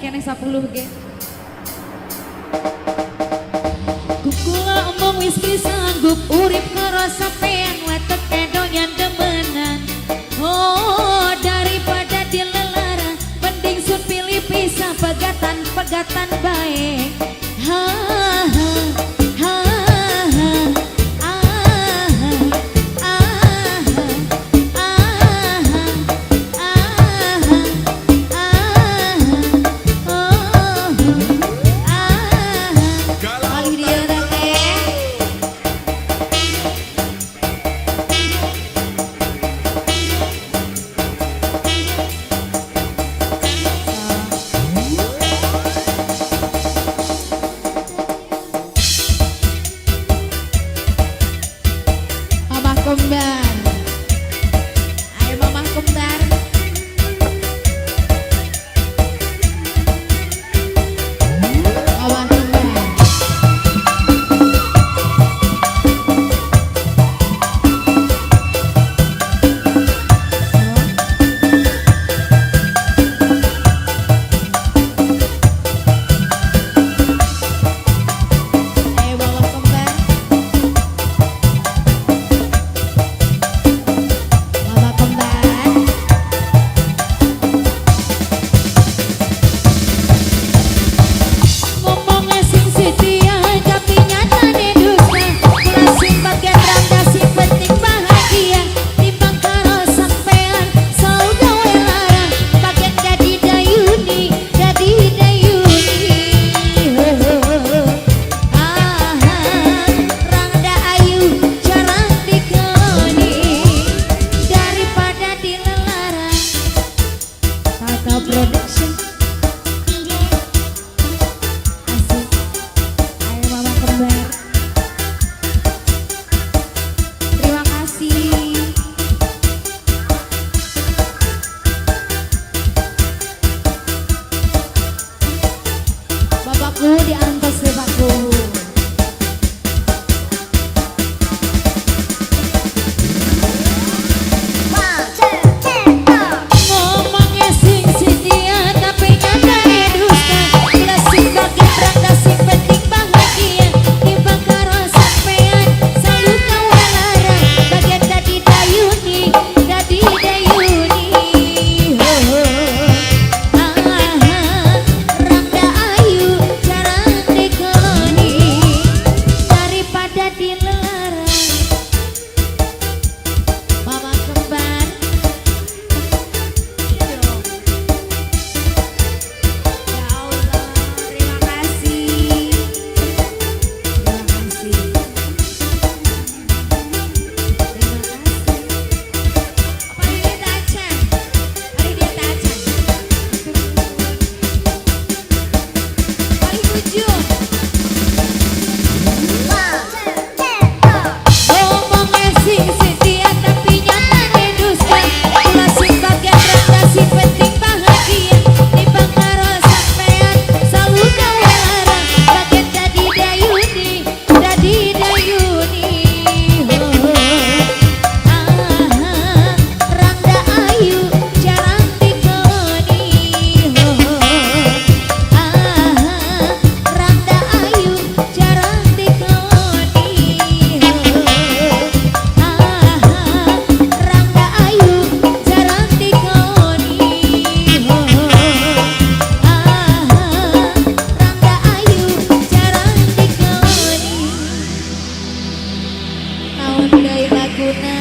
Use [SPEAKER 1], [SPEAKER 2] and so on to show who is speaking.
[SPEAKER 1] Kene 10 ge. Kukula omong wis bisa sanggup urip karo sampean wetet kedoyan demenan. Oh daripada dilelara mending sun pilih pisah pegatan baik. Ha ha ha kembar. Ayo mama kembar. Mama kembar. Ayo mama kembar. Production. Asik. Ayo mama kembar. Terima kasih. Bapakku diantos bapakku. Laguna